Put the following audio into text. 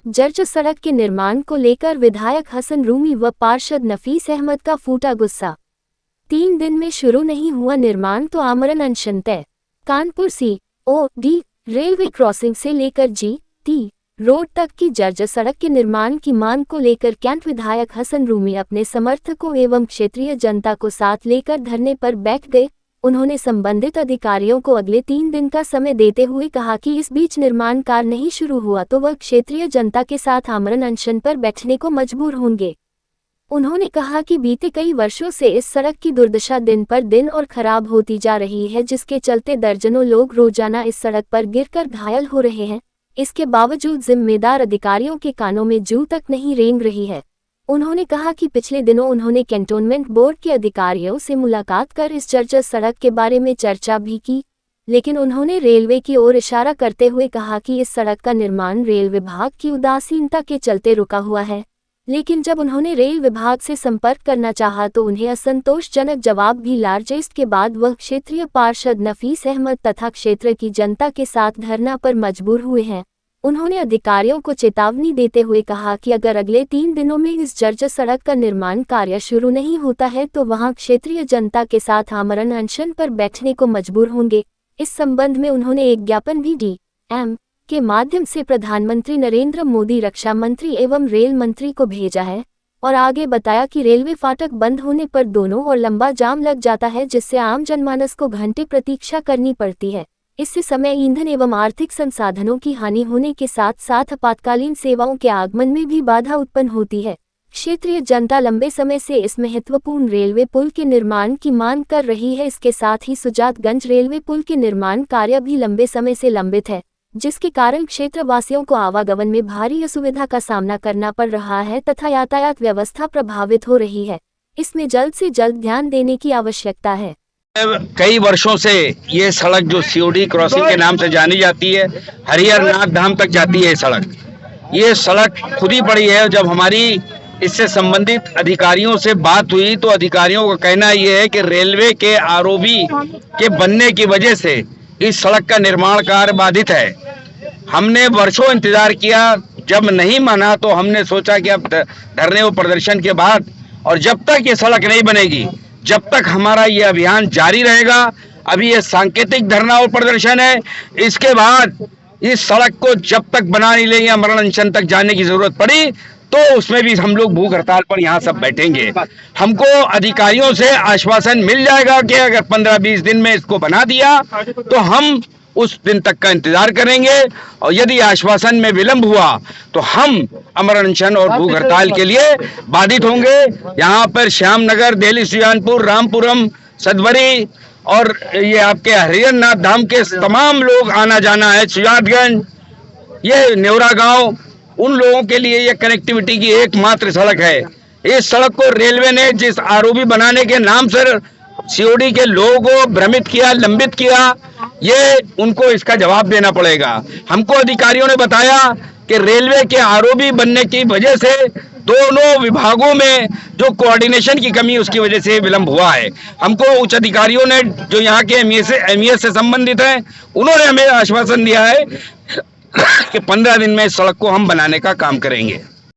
जर्ज सड़क के निर्माण को लेकर विधायक हसन रूमी व पार्षद नफीस अहमद का फूटा गुस्सा। 3 दिन में शुरू नहीं हुआ निर्माण तो आमरण अनशन तय। कानपुर COD रेलवे क्रॉसिंग से लेकर GT रोड तक की जर्ज सड़क के निर्माण की मांग को लेकर कैंट विधायक हसन रूमी अपने समर्थकों एवं क्षेत्रीय जनता को साथ लेकर धरने पर बैठ गए। उन्होंने संबंधित अधिकारियों को अगले 3 दिन का समय देते हुए कहा कि इस बीच निर्माण कार्य नहीं शुरू हुआ तो वह क्षेत्रीय जनता के साथ आमरण अनशन पर बैठने को मजबूर होंगे। उन्होंने कहा कि बीते कई वर्षों से इस सड़क की दुर्दशा दिन पर दिन और खराब होती जा रही है, जिसके चलते दर्जनों लोग रोजाना इस सड़क पर गिरकर घायल हो रहे हैं। इसके बावजूद जिम्मेदार अधिकारियों के कानों में जू तक नहीं रेंग रही है। उन्होंने कहा कि पिछले दिनों उन्होंने कैंटोनमेंट बोर्ड के अधिकारियों से मुलाकात कर इस जर्जर सड़क के बारे में चर्चा भी की, लेकिन उन्होंने रेलवे की ओर इशारा करते हुए कहा कि इस सड़क का निर्माण रेल विभाग की उदासीनता के चलते रुका हुआ है। लेकिन जब उन्होंने रेल विभाग से संपर्क करना चाहा तो उन्हें असंतोषजनक जवाब भी मिला, जिसके बाद वह क्षेत्रीय पार्षद नफीस अहमद तथा क्षेत्र की जनता के साथ धरना पर मजबूर हुए हैं। उन्होंने अधिकारियों को चेतावनी देते हुए कहा कि अगर अगले 3 दिनों में इस जर्जर सड़क का निर्माण कार्य शुरू नहीं होता है तो वहां क्षेत्रीय जनता के साथ आमरण अनशन पर बैठने को मजबूर होंगे। इस संबंध में उन्होंने एक ज्ञापन भी DM के माध्यम से प्रधानमंत्री नरेंद्र मोदी, रक्षा मंत्री एवं रेल मंत्री को भेजा है और आगे बताया कि रेलवे फाटक बंद होने पर दोनों ओर लंबा जाम लग जाता है, जिससे आम जनमानस को घंटे प्रतीक्षा करनी पड़ती है। इससे समय, ईंधन एवं आर्थिक संसाधनों की हानि होने के साथ साथ आपातकालीन सेवाओं के आगमन में भी बाधा उत्पन्न होती है। क्षेत्रीय जनता लंबे समय से इस महत्वपूर्ण रेलवे पुल के निर्माण की मांग कर रही है। इसके साथ ही सुजातगंज रेलवे पुल के निर्माण कार्य भी लंबे समय से लंबित है, जिसके कारण क्षेत्रवासियों को आवागमन में भारी असुविधा का सामना करना पड़ रहा है तथा यातायात व्यवस्था प्रभावित हो रही है। इसमें जल्द से जल्द ध्यान देने की आवश्यकता है। कई वर्षों से ये सड़क जो COD क्रॉसिंग के नाम से जानी जाती है, हरिहर नाथ धाम तक जाती है ये सड़क खुद ही पड़ी है। जब हमारी इससे संबंधित अधिकारियों से बात हुई तो अधिकारियों का कहना यह है कि रेलवे के ROB के बनने की वजह से इस सड़क का निर्माण कार्य बाधित है। हमने वर्षों इंतजार किया, जब नहीं माना तो हमने सोचा कि अब धरने और प्रदर्शन के बाद और जब तक ये सड़क नहीं बनेगी जब तक हमारा ये अभियान जारी रहेगा। अभी ये सांकेतिक धरना और प्रदर्शन है, इसके बाद इस सड़क को जब तक बना नहीं लेंगे, आमरण अनशन तक जाने की जरूरत पड़ी तो उसमें भी हम लोग भूख हड़ताल पर यहाँ सब बैठेंगे। हमको अधिकारियों से आश्वासन मिल जाएगा कि अगर 15-20 दिन में इसको बना दिया तो हम उस दिन तक का इंतजार करेंगे, और यदि आश्वासन में विलंब हुआ तो हम अमर अनशन और भूख हड़ताल के लिए बाधित होंगे। यहाँ पर श्यामनगर, दिल्ली सुजानपुर, रामपुरम, सदवरी और ये आपके हरिहर नाथ धाम के तमाम लोग आना जाना है। सुजातगंज, ये नेवरा गांव, उन लोगों के लिए ये कनेक्टिविटी की एकमात्र सड़क है। इस सड़क को रेलवे ने जिस ROB बनाने के नाम से COD के लोगों को भ्रमित किया, लंबित किया, ये उनको इसका जवाब देना पड़ेगा। हमको अधिकारियों ने बताया कि रेलवे के ROB बनने की वजह से दोनों विभागों में जो कोऑर्डिनेशन की कमी, उसकी वजह से विलंब हुआ है। हमको उच्च अधिकारियों ने जो यहाँ के MES से संबंधित हैं, उन्होंने हमें आश्वासन दिया है कि 15 दिन में इस सड़क को हम बनाने का काम करेंगे।